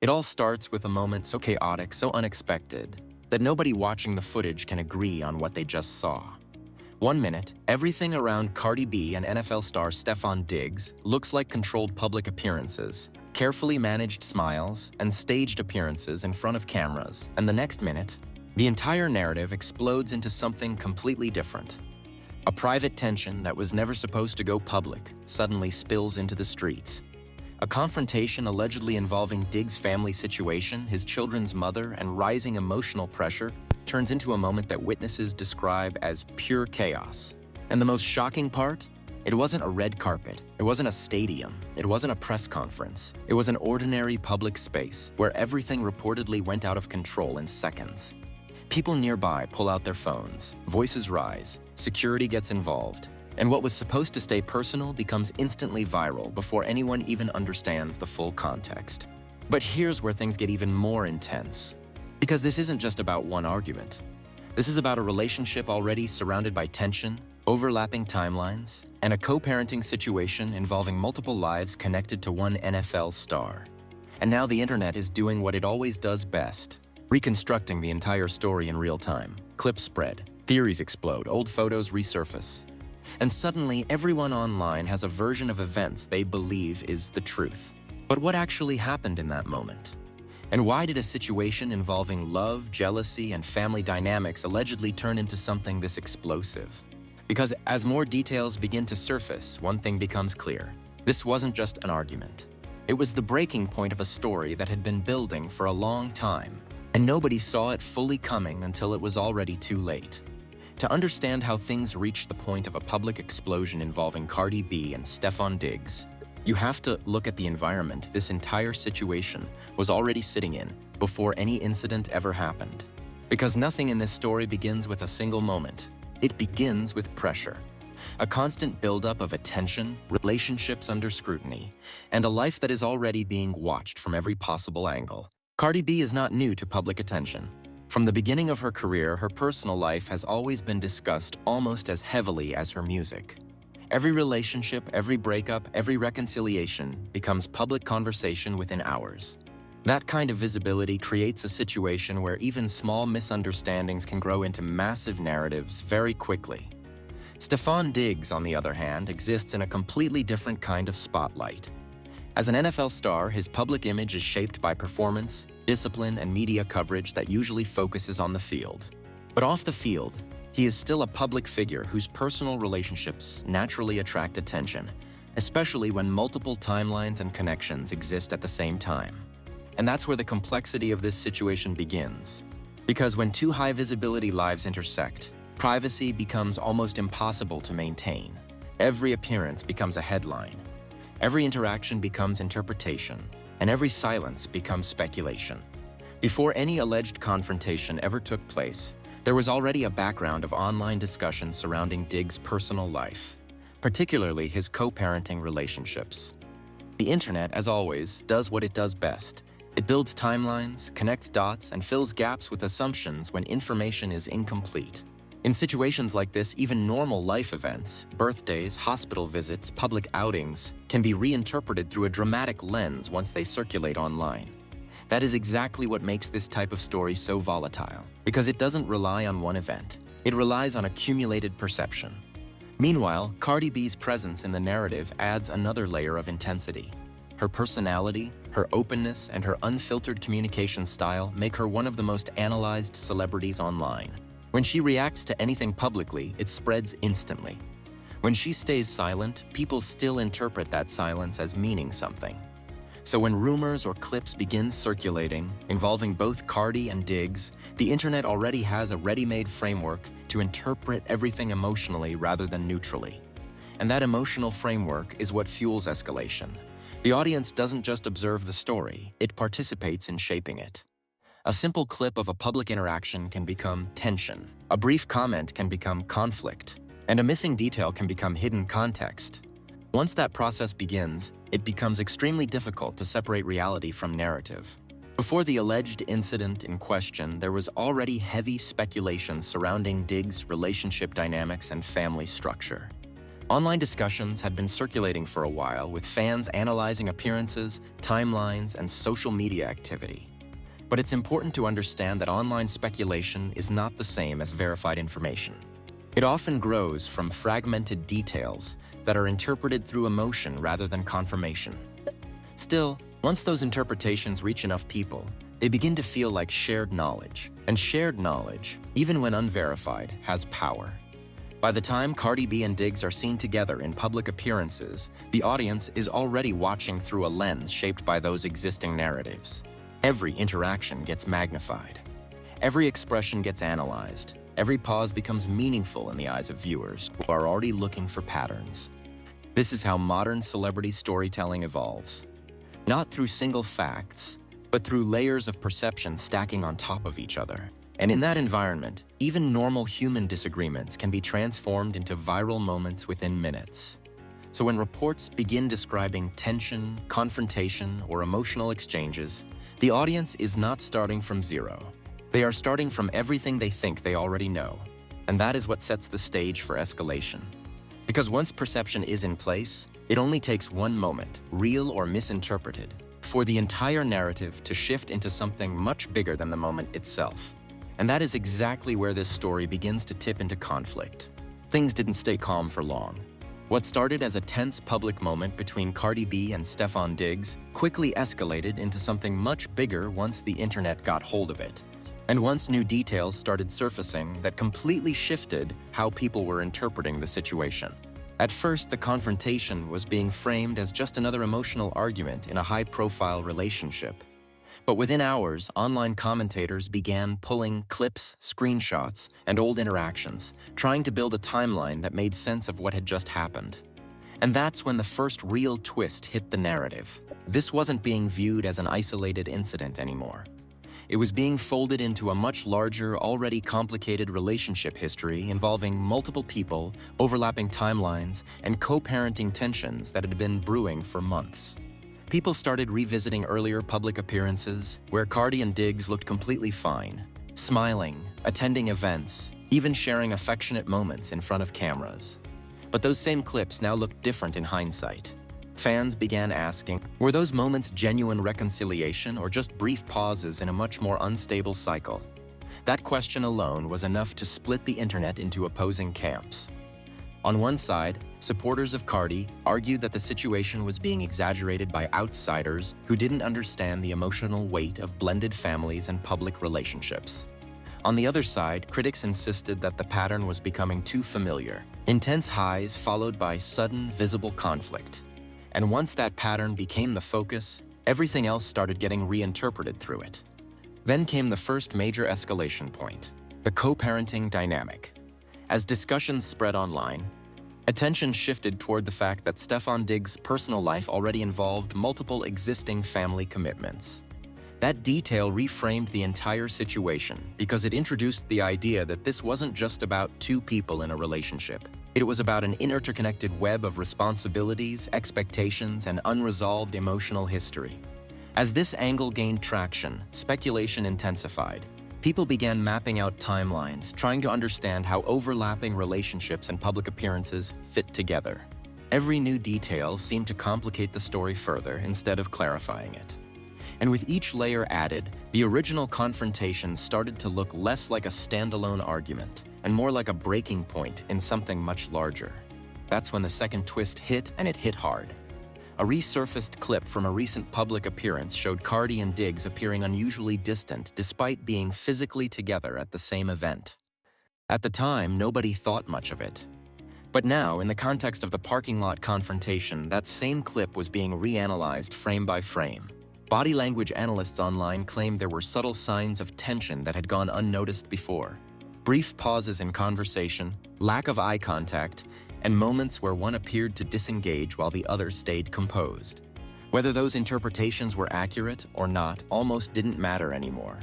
It all starts with a moment so chaotic, so unexpected, that nobody watching the footage can agree on what they just saw. 1 minute, everything around Cardi B and NFL star Stefon Diggs looks like controlled public appearances, carefully managed smiles, and staged appearances in front of cameras. And the next minute, the entire narrative explodes into something completely different. A private tension that was never supposed to go public suddenly spills into the streets. A confrontation allegedly involving Diggs' family situation, his children's mother, and rising emotional pressure turns into a moment that witnesses describe as pure chaos. And the most shocking part? It wasn't a red carpet. It wasn't a stadium. It wasn't a press conference. It was an ordinary public space where everything reportedly went out of control in seconds. People nearby pull out their phones, voices rise, security gets involved, and what was supposed to stay personal becomes instantly viral before anyone even understands the full context. But here's where things get even more intense. Because this isn't just about one argument. This is about a relationship already surrounded by tension, overlapping timelines, and a co-parenting situation involving multiple lives connected to one NFL star. And now the internet is doing what it always does best, reconstructing the entire story in real time. Clips spread, theories explode, old photos resurface. And suddenly, everyone online has a version of events they believe is the truth. But what actually happened in that moment? And why did a situation involving love, jealousy, and family dynamics allegedly turn into something this explosive? Because as more details begin to surface, one thing becomes clear. This wasn't just an argument. It was the breaking point of a story that had been building for a long time, and nobody saw it fully coming until it was already too late. To understand how things reached the point of a public explosion involving Cardi B and Stefon Diggs, you have to look at the environment this entire situation was already sitting in before any incident ever happened. Because nothing in this story begins with a single moment. It begins with pressure. A constant buildup of attention, relationships under scrutiny, and a life that is already being watched from every possible angle. Cardi B is not new to public attention. From the beginning of her career, her personal life has always been discussed almost as heavily as her music. Every relationship, every breakup, every reconciliation becomes public conversation within hours. That kind of visibility creates a situation where even small misunderstandings can grow into massive narratives very quickly. Stefon Diggs, on the other hand, exists in a completely different kind of spotlight. As an NFL star, his public image is shaped by performance, discipline, and media coverage that usually focuses on the field. But off the field, he is still a public figure whose personal relationships naturally attract attention, especially when multiple timelines and connections exist at the same time. And that's where the complexity of this situation begins. Because when two high-visibility lives intersect, privacy becomes almost impossible to maintain. Every appearance becomes a headline. Every interaction becomes interpretation, and every silence becomes speculation. Before any alleged confrontation ever took place, there was already a background of online discussion surrounding Diggs' personal life, particularly his co-parenting relationships. The internet, as always, does what it does best. It builds timelines, connects dots, and fills gaps with assumptions when information is incomplete. In situations like this, even normal life events, birthdays, hospital visits, public outings, can be reinterpreted through a dramatic lens once they circulate online. That is exactly what makes this type of story so volatile, because it doesn't rely on one event. It relies on accumulated perception. Meanwhile, Cardi B's presence in the narrative adds another layer of intensity. Her personality, her openness, and her unfiltered communication style make her one of the most analyzed celebrities online. When she reacts to anything publicly, it spreads instantly. When she stays silent, people still interpret that silence as meaning something. So when rumors or clips begin circulating, involving both Cardi and Diggs, the internet already has a ready-made framework to interpret everything emotionally rather than neutrally. And that emotional framework is what fuels escalation. The audience doesn't just observe the story, it participates in shaping it. A simple clip of a public interaction can become tension. A brief comment can become conflict. And a missing detail can become hidden context. Once that process begins, it becomes extremely difficult to separate reality from narrative. Before the alleged incident in question, there was already heavy speculation surrounding Diggs' relationship dynamics and family structure. Online discussions had been circulating for a while, with fans analyzing appearances, timelines, and social media activity. But it's important to understand that online speculation is not the same as verified information. It often grows from fragmented details that are interpreted through emotion rather than confirmation. Still, once those interpretations reach enough people, they begin to feel like shared knowledge. And shared knowledge, even when unverified, has power. By the time Cardi B and Diggs are seen together in public appearances, the audience is already watching through a lens shaped by those existing narratives. Every interaction gets magnified. Every expression gets analyzed. Every pause becomes meaningful in the eyes of viewers who are already looking for patterns. This is how modern celebrity storytelling evolves. Not through single facts, but through layers of perception stacking on top of each other. And in that environment, even normal human disagreements can be transformed into viral moments within minutes. So when reports begin describing tension, confrontation, or emotional exchanges, the audience is not starting from zero. They are starting from everything they think they already know. And that is what sets the stage for escalation. Because once perception is in place, it only takes one moment, real or misinterpreted, for the entire narrative to shift into something much bigger than the moment itself. And that is exactly where this story begins to tip into conflict. Things didn't stay calm for long. What started as a tense public moment between Cardi B and Stefon Diggs quickly escalated into something much bigger once the internet got hold of it. And once new details started surfacing that completely shifted how people were interpreting the situation. At first, the confrontation was being framed as just another emotional argument in a high-profile relationship. But within hours, online commentators began pulling clips, screenshots, and old interactions, trying to build a timeline that made sense of what had just happened. And that's when the first real twist hit the narrative. This wasn't being viewed as an isolated incident anymore. It was being folded into a much larger, already complicated relationship history involving multiple people, overlapping timelines, and co-parenting tensions that had been brewing for months. People started revisiting earlier public appearances where Cardi and Diggs looked completely fine, smiling, attending events, even sharing affectionate moments in front of cameras. But those same clips now looked different in hindsight. Fans began asking, were those moments genuine reconciliation or just brief pauses in a much more unstable cycle? That question alone was enough to split the internet into opposing camps. On one side, supporters of Cardi argued that the situation was being exaggerated by outsiders who didn't understand the emotional weight of blended families and public relationships. On the other side, critics insisted that the pattern was becoming too familiar, intense highs followed by sudden, visible conflict. And once that pattern became the focus, everything else started getting reinterpreted through it. Then came the first major escalation point, the co-parenting dynamic. As discussions spread online, attention shifted toward the fact that Stefon Diggs' personal life already involved multiple existing family commitments. That detail reframed the entire situation because it introduced the idea that this wasn't just about two people in a relationship. It was about an interconnected web of responsibilities, expectations, and unresolved emotional history. As this angle gained traction, speculation intensified. People began mapping out timelines, trying to understand how overlapping relationships and public appearances fit together. Every new detail seemed to complicate the story further instead of clarifying it. And with each layer added, the original confrontation started to look less like a standalone argument and more like a breaking point in something much larger. That's when the second twist hit, and it hit hard. A resurfaced clip from a recent public appearance showed Cardi and Diggs appearing unusually distant despite being physically together at the same event. At the time, nobody thought much of it. But now, in the context of the parking lot confrontation, that same clip was being reanalyzed frame by frame. Body language analysts online claimed there were subtle signs of tension that had gone unnoticed before. Brief pauses in conversation, lack of eye contact, and moments where one appeared to disengage while the other stayed composed. Whether those interpretations were accurate or not almost didn't matter anymore.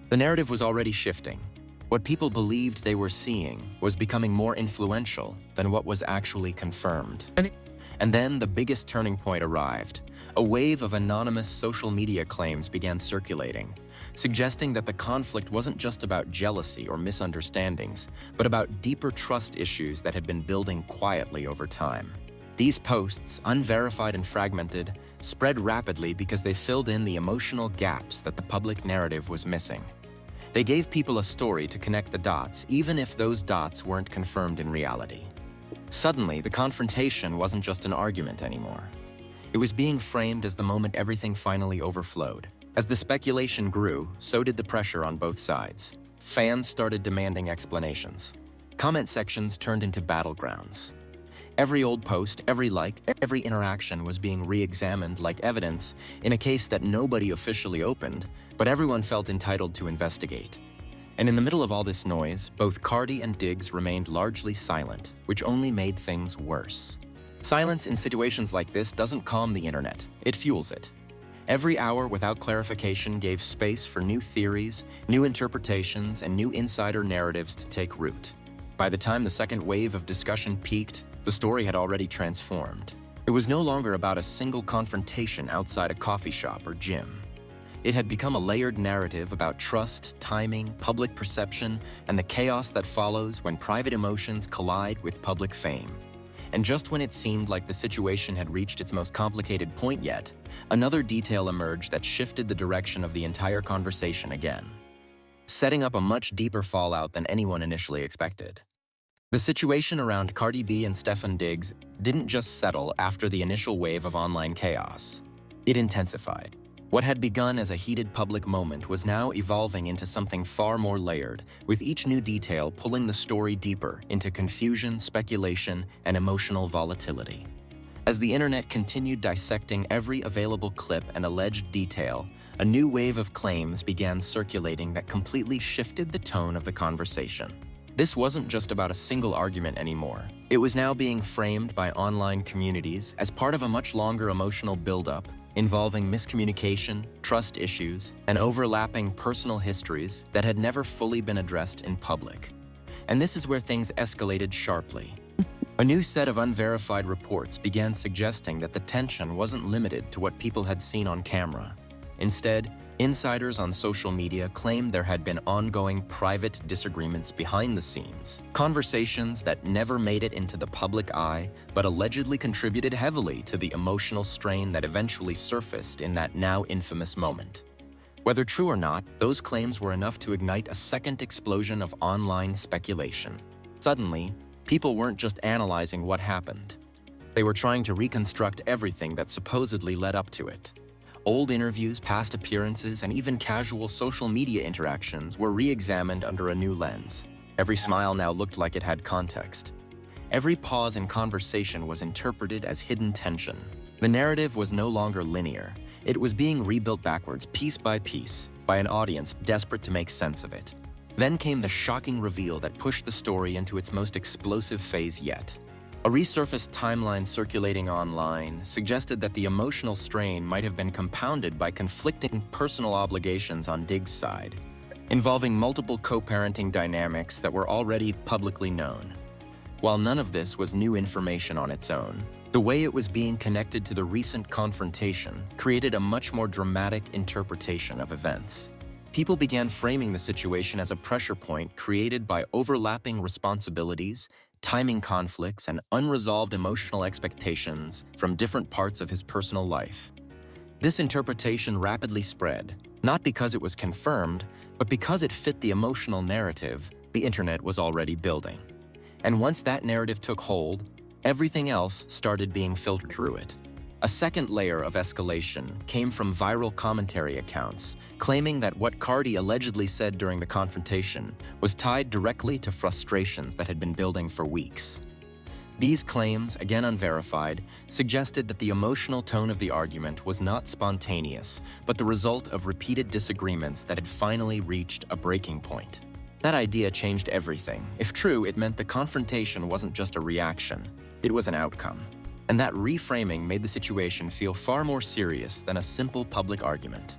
The narrative was already shifting. What people believed they were seeing was becoming more influential than what was actually confirmed. And then the biggest turning point arrived. A wave of anonymous social media claims began circulating, suggesting that the conflict wasn't just about jealousy or misunderstandings, but about deeper trust issues that had been building quietly over time. These posts, unverified and fragmented, spread rapidly because they filled in the emotional gaps that the public narrative was missing. They gave people a story to connect the dots, even if those dots weren't confirmed in reality. Suddenly, the confrontation wasn't just an argument anymore. It was being framed as the moment everything finally overflowed. As the speculation grew, so did the pressure on both sides. Fans started demanding explanations. Comment sections turned into battlegrounds. Every old post, every like, every interaction was being re-examined like evidence in a case that nobody officially opened, but everyone felt entitled to investigate. And in the middle of all this noise, both Cardi and Diggs remained largely silent, which only made things worse. Silence in situations like this doesn't calm the internet, it fuels it. Every hour without clarification gave space for new theories, new interpretations, and new insider narratives to take root. By the time the second wave of discussion peaked, the story had already transformed. It was no longer about a single confrontation outside a coffee shop or gym. It had become a layered narrative about trust, timing, public perception, and the chaos that follows when private emotions collide with public fame. And just when it seemed like the situation had reached its most complicated point yet, another detail emerged that shifted the direction of the entire conversation again, setting up a much deeper fallout than anyone initially expected. The situation around Cardi B and Stefon Diggs didn't just settle after the initial wave of online chaos. It intensified. What had begun as a heated public moment was now evolving into something far more layered, with each new detail pulling the story deeper into confusion, speculation, and emotional volatility. As the internet continued dissecting every available clip and alleged detail, a new wave of claims began circulating that completely shifted the tone of the conversation. This wasn't just about a single argument anymore. It was now being framed by online communities as part of a much longer emotional buildup involving miscommunication, trust issues, and overlapping personal histories that had never fully been addressed in public. And this is where things escalated sharply. A new set of unverified reports began suggesting that the tension wasn't limited to what people had seen on camera. Instead, insiders on social media claimed there had been ongoing private disagreements behind the scenes, conversations that never made it into the public eye, but allegedly contributed heavily to the emotional strain that eventually surfaced in that now infamous moment. Whether true or not, those claims were enough to ignite a second explosion of online speculation. Suddenly, people weren't just analyzing what happened. They were trying to reconstruct everything that supposedly led up to it. Old interviews, past appearances, and even casual social media interactions were re-examined under a new lens. Every smile now looked like it had context. Every pause in conversation was interpreted as hidden tension. The narrative was no longer linear. It was being rebuilt backwards, piece by piece, by an audience desperate to make sense of it. Then came the shocking reveal that pushed the story into its most explosive phase yet. A resurfaced timeline circulating online suggested that the emotional strain might have been compounded by conflicting personal obligations on Diggs' side, involving multiple co-parenting dynamics that were already publicly known. While none of this was new information on its own, the way it was being connected to the recent confrontation created a much more dramatic interpretation of events. People began framing the situation as a pressure point created by overlapping responsibilities, timing conflicts, and unresolved emotional expectations from different parts of his personal life. This interpretation rapidly spread, not because it was confirmed, but because it fit the emotional narrative the internet was already building. And once that narrative took hold, everything else started being filtered through it. A second layer of escalation came from viral commentary accounts, claiming that what Cardi allegedly said during the confrontation was tied directly to frustrations that had been building for weeks. These claims, again unverified, suggested that the emotional tone of the argument was not spontaneous, but the result of repeated disagreements that had finally reached a breaking point. That idea changed everything. If true, it meant the confrontation wasn't just a reaction, it was an outcome. And that reframing made the situation feel far more serious than a simple public argument.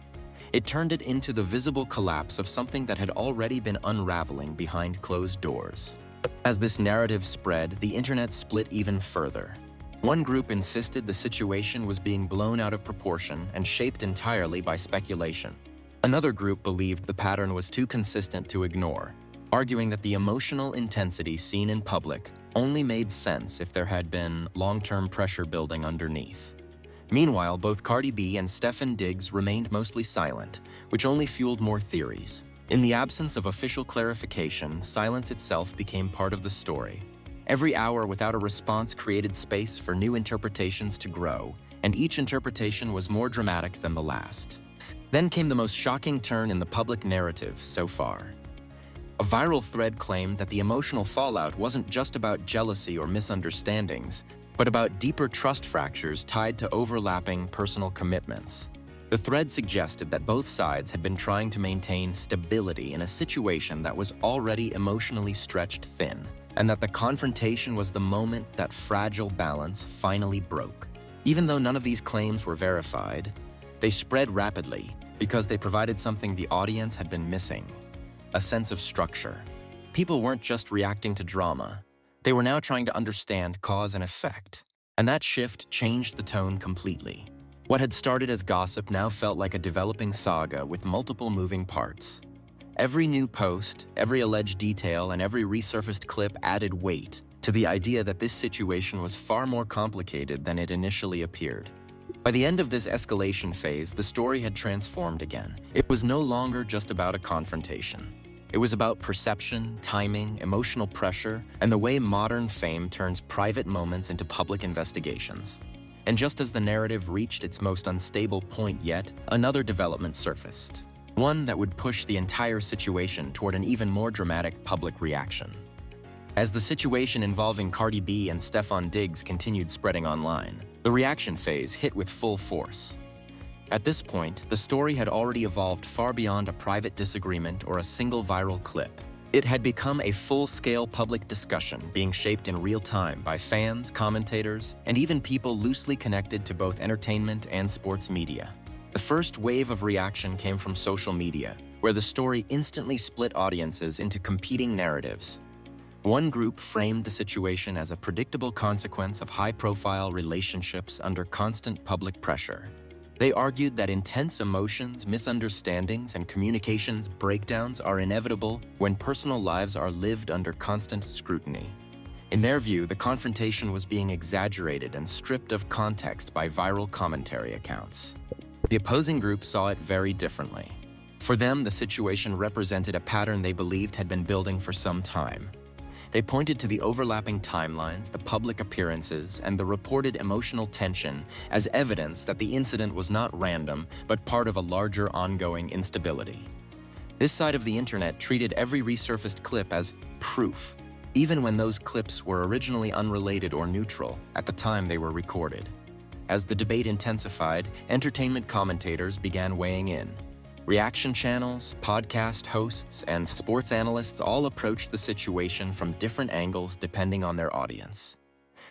It turned it into the visible collapse of something that had already been unraveling behind closed doors. As this narrative spread, the internet split even further. One group insisted the situation was being blown out of proportion and shaped entirely by speculation. Another group believed the pattern was too consistent to ignore, arguing that the emotional intensity seen in public only made sense if there had been long-term pressure building underneath. Meanwhile, both Cardi B and Stefon Diggs remained mostly silent, which only fueled more theories. In the absence of official clarification, silence itself became part of the story. Every hour without a response created space for new interpretations to grow, and each interpretation was more dramatic than the last. Then came the most shocking turn in the public narrative so far. A viral thread claimed that the emotional fallout wasn't just about jealousy or misunderstandings, but about deeper trust fractures tied to overlapping personal commitments. The thread suggested that both sides had been trying to maintain stability in a situation that was already emotionally stretched thin, and that the confrontation was the moment that fragile balance finally broke. Even though none of these claims were verified, they spread rapidly because they provided something the audience had been missing: a sense of structure. People weren't just reacting to drama. They were now trying to understand cause and effect. And that shift changed the tone completely. What had started as gossip now felt like a developing saga with multiple moving parts. Every new post, every alleged detail, and every resurfaced clip added weight to the idea that this situation was far more complicated than it initially appeared. By the end of this escalation phase, the story had transformed again. It was no longer just about a confrontation. It was about perception, timing, emotional pressure, and the way modern fame turns private moments into public investigations. And just as the narrative reached its most unstable point yet, another development surfaced. One that would push the entire situation toward an even more dramatic public reaction. As the situation involving Cardi B and Stefon Diggs continued spreading online, the reaction phase hit with full force. At this point, the story had already evolved far beyond a private disagreement or a single viral clip. It had become a full-scale public discussion being shaped in real time by fans, commentators, and even people loosely connected to both entertainment and sports media. The first wave of reaction came from social media, where the story instantly split audiences into competing narratives. One group framed the situation as a predictable consequence of high-profile relationships under constant public pressure. They argued that intense emotions, misunderstandings, and communications breakdowns are inevitable when personal lives are lived under constant scrutiny. In their view, the confrontation was being exaggerated and stripped of context by viral commentary accounts. The opposing group saw it very differently. For them, the situation represented a pattern they believed had been building for some time. They pointed to the overlapping timelines, the public appearances, and the reported emotional tension as evidence that the incident was not random, but part of a larger ongoing instability. This side of the internet treated every resurfaced clip as proof, even when those clips were originally unrelated or neutral at the time they were recorded. As the debate intensified, entertainment commentators began weighing in. Reaction channels, podcast hosts, and sports analysts all approached the situation from different angles depending on their audience.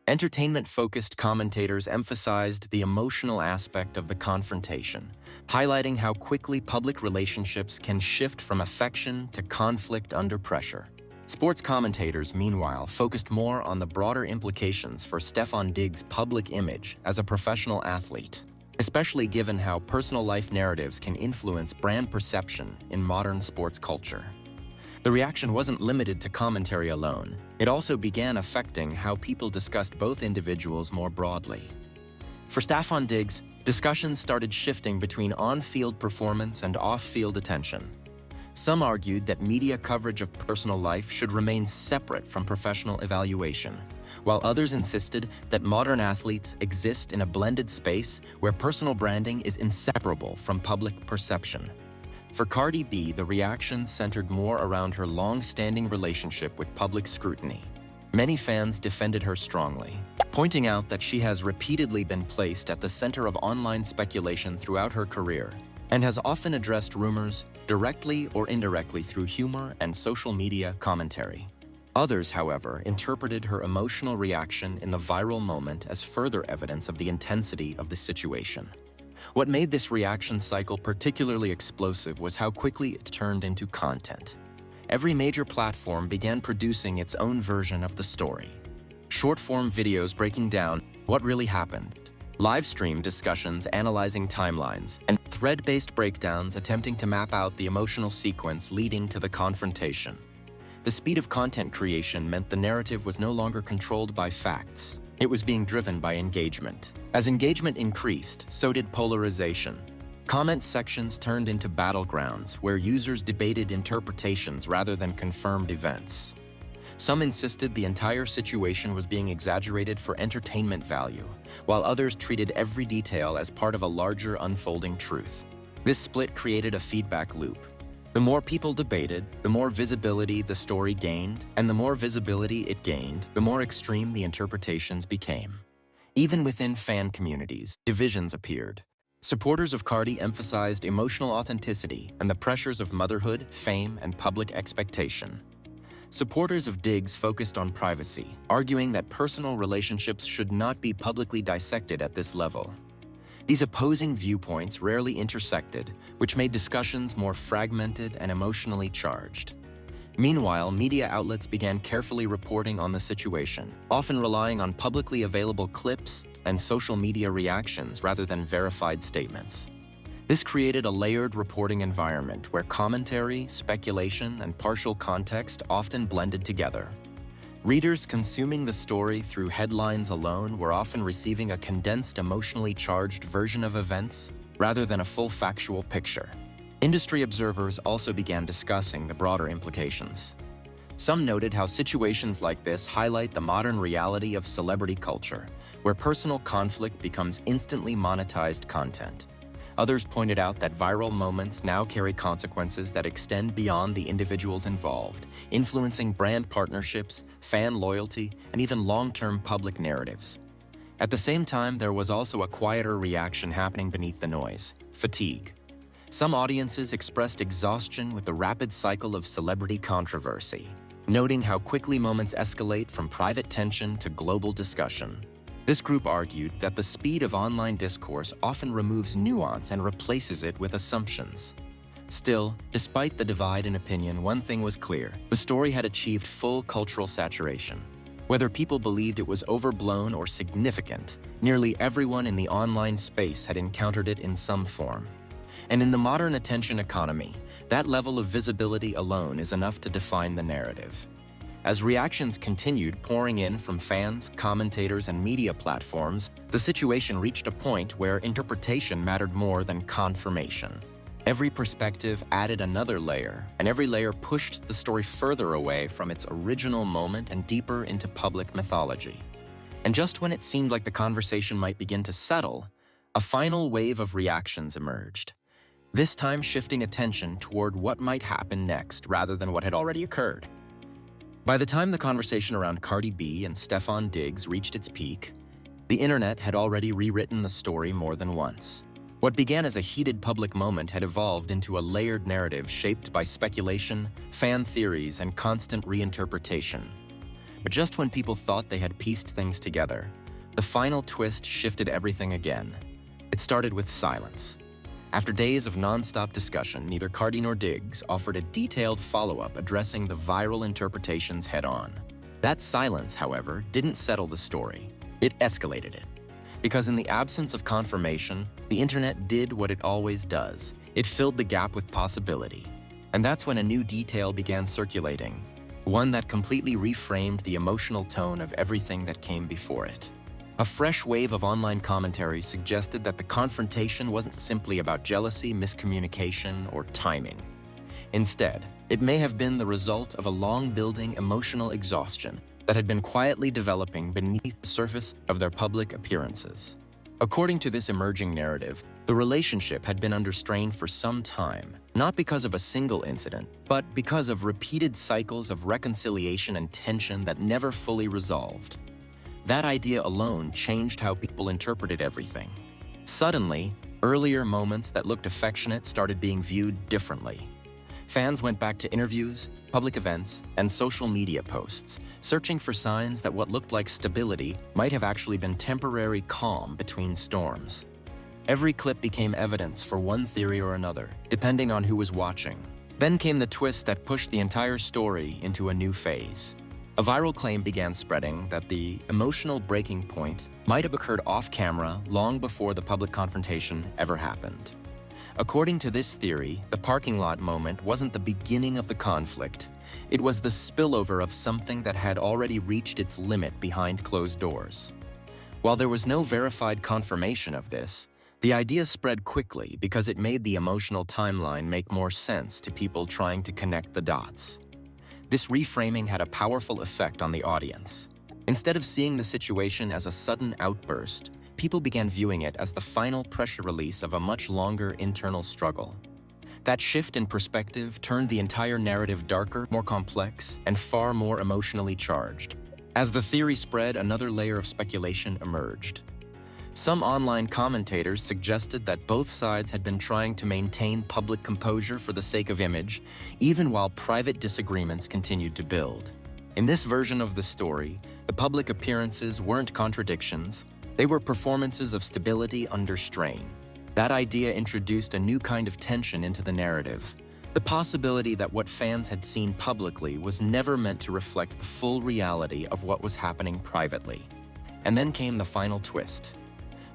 Entertainment-focused commentators emphasized the emotional aspect of the confrontation, highlighting how quickly public relationships can shift from affection to conflict under pressure. Sports commentators, meanwhile, focused more on the broader implications for Stefon Diggs' public image as a professional athlete, especially given how personal life narratives can influence brand perception in modern sports culture. The reaction wasn't limited to commentary alone. It also began affecting how people discussed both individuals more broadly. For Stefon Diggs, discussions started shifting between on-field performance and off-field attention. Some argued that media coverage of personal life should remain separate from professional evaluation, while others insisted that modern athletes exist in a blended space where personal branding is inseparable from public perception. For Cardi B, the reaction centered more around her long-standing relationship with public scrutiny. Many fans defended her strongly, pointing out that she has repeatedly been placed at the center of online speculation throughout her career, and has often addressed rumors directly or indirectly through humor and social media commentary. Others, however, interpreted her emotional reaction in the viral moment as further evidence of the intensity of the situation. What made this reaction cycle particularly explosive was how quickly it turned into content. Every major platform began producing its own version of the story. short-form videos breaking down what really happened, live-stream discussions analyzing timelines, and thread-based breakdowns attempting to map out the emotional sequence leading to the confrontation. The speed of content creation meant the narrative was no longer controlled by facts. It was being driven by engagement. As engagement increased, so did polarization. Comment sections turned into battlegrounds where users debated interpretations rather than confirmed events. Some insisted the entire situation was being exaggerated for entertainment value, while others treated every detail as part of a larger unfolding truth. This split created a feedback loop. The more people debated, the more visibility the story gained, and the more visibility it gained, the more extreme the interpretations became. Even within fan communities, divisions appeared. Supporters of Cardi emphasized emotional authenticity and the pressures of motherhood, fame, and public expectation. Supporters of Diggs focused on privacy, arguing that personal relationships should not be publicly dissected at this level. These opposing viewpoints rarely intersected, which made discussions more fragmented and emotionally charged. Meanwhile, media outlets began carefully reporting on the situation, often relying on publicly available clips and social media reactions rather than verified statements. This created a layered reporting environment where commentary, speculation, and partial context often blended together. Readers consuming the story through headlines alone were often receiving a condensed, emotionally charged version of events rather than a full factual picture. Industry observers also began discussing the broader implications. Some noted how situations like this highlight the modern reality of celebrity culture, where personal conflict becomes instantly monetized content. Others pointed out that viral moments now carry consequences that extend beyond the individuals involved, influencing brand partnerships, fan loyalty, and even long-term public narratives. At the same time, there was also a quieter reaction happening beneath the noise: fatigue. Some audiences expressed exhaustion with the rapid cycle of celebrity controversy, noting how quickly moments escalate from private tension to global discussion. This group argued that the speed of online discourse often removes nuance and replaces it with assumptions. Still, despite the divide in opinion, one thing was clear: the story had achieved full cultural saturation. Whether people believed it was overblown or significant, nearly everyone in the online space had encountered it in some form. And in the modern attention economy, that level of visibility alone is enough to define the narrative. As reactions continued pouring in from fans, commentators, and media platforms, the situation reached a point where interpretation mattered more than confirmation. Every perspective added another layer, and every layer pushed the story further away from its original moment and deeper into public mythology. And just when it seemed like the conversation might begin to settle, a final wave of reactions emerged. This time shifting attention toward what might happen next rather than what had already occurred. By the time the conversation around Cardi B and Stefon Diggs reached its peak, the internet had already rewritten the story more than once. What began as a heated public moment had evolved into a layered narrative shaped by speculation, fan theories, and constant reinterpretation. But just when people thought they had pieced things together, the final twist shifted everything again. It started with silence. After days of non-stop discussion, neither Cardi nor Diggs offered a detailed follow-up addressing the viral interpretations head-on. That silence, however, didn't settle the story. It escalated it. Because in the absence of confirmation, the internet did what it always does. It filled the gap with possibility. And that's when a new detail began circulating, one that completely reframed the emotional tone of everything that came before it. A fresh wave of online commentary suggested that the confrontation wasn't simply about jealousy, miscommunication, or timing. Instead, it may have been the result of a long-building emotional exhaustion that had been quietly developing beneath the surface of their public appearances. According to this emerging narrative, the relationship had been under strain for some time, not because of a single incident, but because of repeated cycles of reconciliation and tension that never fully resolved. That idea alone changed how people interpreted everything. Suddenly, earlier moments that looked affectionate started being viewed differently. Fans went back to interviews, public events, and social media posts, searching for signs that what looked like stability might have actually been temporary calm between storms. Every clip became evidence for one theory or another, depending on who was watching. Then came the twist that pushed the entire story into a new phase. A viral claim began spreading that the emotional breaking point might have occurred off-camera long before the public confrontation ever happened. According to this theory, the parking lot moment wasn't the beginning of the conflict. It was the spillover of something that had already reached its limit behind closed doors. While there was no verified confirmation of this, the idea spread quickly because it made the emotional timeline make more sense to people trying to connect the dots. This reframing had a powerful effect on the audience. Instead of seeing the situation as a sudden outburst, people began viewing it as the final pressure release of a much longer internal struggle. That shift in perspective turned the entire narrative darker, more complex, and far more emotionally charged. As the theory spread, another layer of speculation emerged. Some online commentators suggested that both sides had been trying to maintain public composure for the sake of image, even while private disagreements continued to build. In this version of the story, the public appearances weren't contradictions, they were performances of stability under strain. That idea introduced a new kind of tension into the narrative. The possibility that what fans had seen publicly was never meant to reflect the full reality of what was happening privately. And then came the final twist.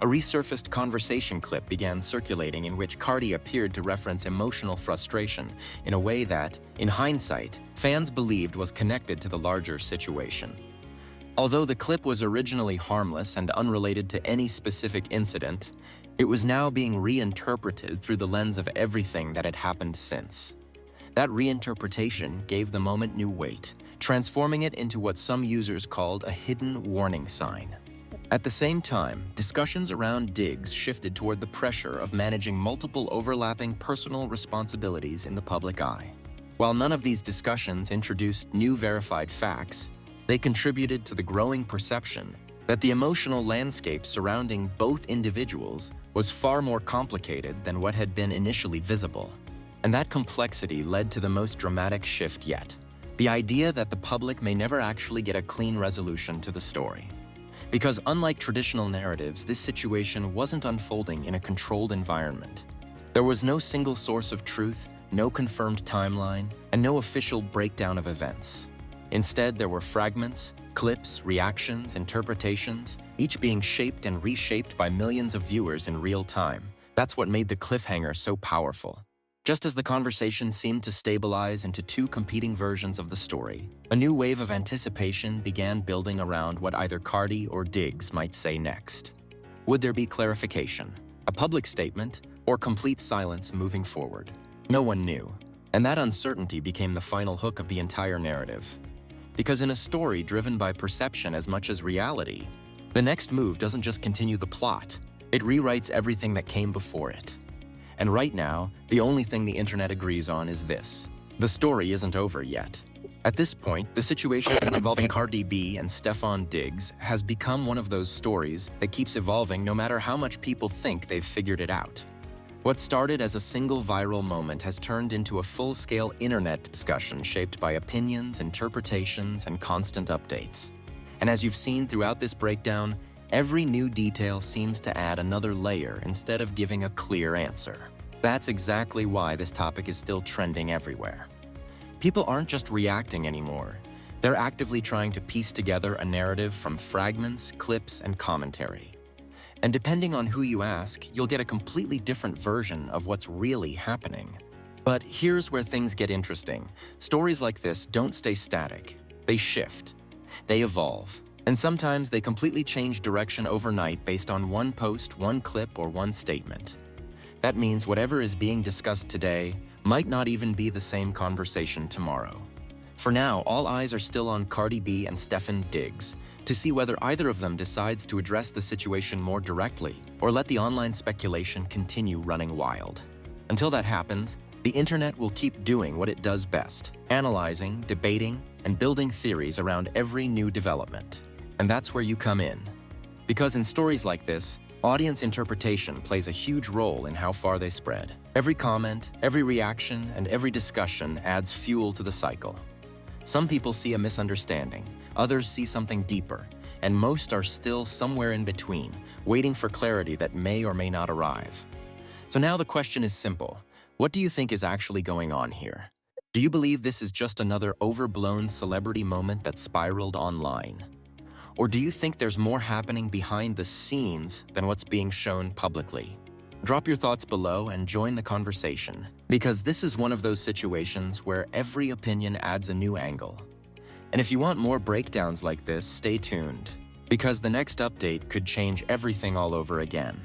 A resurfaced conversation clip began circulating in which Cardi appeared to reference emotional frustration in a way that, in hindsight, fans believed was connected to the larger situation. Although the clip was originally harmless and unrelated to any specific incident, it was now being reinterpreted through the lens of everything that had happened since. That reinterpretation gave the moment new weight, transforming it into what some users called a hidden warning sign. At the same time, discussions around Diggs shifted toward the pressure of managing multiple overlapping personal responsibilities in the public eye. While none of these discussions introduced new verified facts, they contributed to the growing perception that the emotional landscape surrounding both individuals was far more complicated than what had been initially visible. And that complexity led to the most dramatic shift yet, the idea that the public may never actually get a clean resolution to the story. Because unlike traditional narratives, this situation wasn't unfolding in a controlled environment. There was no single source of truth, no confirmed timeline, and no official breakdown of events. Instead, there were fragments, clips, reactions, interpretations, each being shaped and reshaped by millions of viewers in real time. That's what made the cliffhanger so powerful. Just as the conversation seemed to stabilize into two competing versions of the story, a new wave of anticipation began building around what either Cardi or Diggs might say next. Would there be clarification, a public statement, or complete silence moving forward? No one knew, and that uncertainty became the final hook of the entire narrative. Because in a story driven by perception as much as reality, the next move doesn't just continue the plot, it rewrites everything that came before it. And right now, the only thing the internet agrees on is this: the story isn't over yet. At this point, the situation involving Cardi B and Stefon Diggs has become one of those stories that keeps evolving no matter how much people think they've figured it out. What started as a single viral moment has turned into a full-scale internet discussion shaped by opinions, interpretations, and constant updates. And as you've seen throughout this breakdown, every new detail seems to add another layer instead of giving a clear answer. That's exactly why this topic is still trending everywhere. People aren't just reacting anymore. They're actively trying to piece together a narrative from fragments, clips, and commentary. And depending on who you ask, you'll get a completely different version of what's really happening. But here's where things get interesting. Stories like this don't stay static. They shift. They evolve. And sometimes they completely change direction overnight based on one post, one clip, or one statement. That means whatever is being discussed today might not even be the same conversation tomorrow. For now, all eyes are still on Cardi B and Stefon Diggs to see whether either of them decides to address the situation more directly or let the online speculation continue running wild. Until that happens, the internet will keep doing what it does best: analyzing, debating, and building theories around every new development. And that's where you come in. Because in stories like this, audience interpretation plays a huge role in how far they spread. Every comment, every reaction, and every discussion adds fuel to the cycle. Some people see a misunderstanding, others see something deeper, and most are still somewhere in between, waiting for clarity that may or may not arrive. So now the question is simple: what do you think is actually going on here? Do you believe this is just another overblown celebrity moment that spiraled online? Or do you think there's more happening behind the scenes than what's being shown publicly? Drop your thoughts below and join the conversation, because this is one of those situations where every opinion adds a new angle. And if you want more breakdowns like this, stay tuned, because the next update could change everything all over again.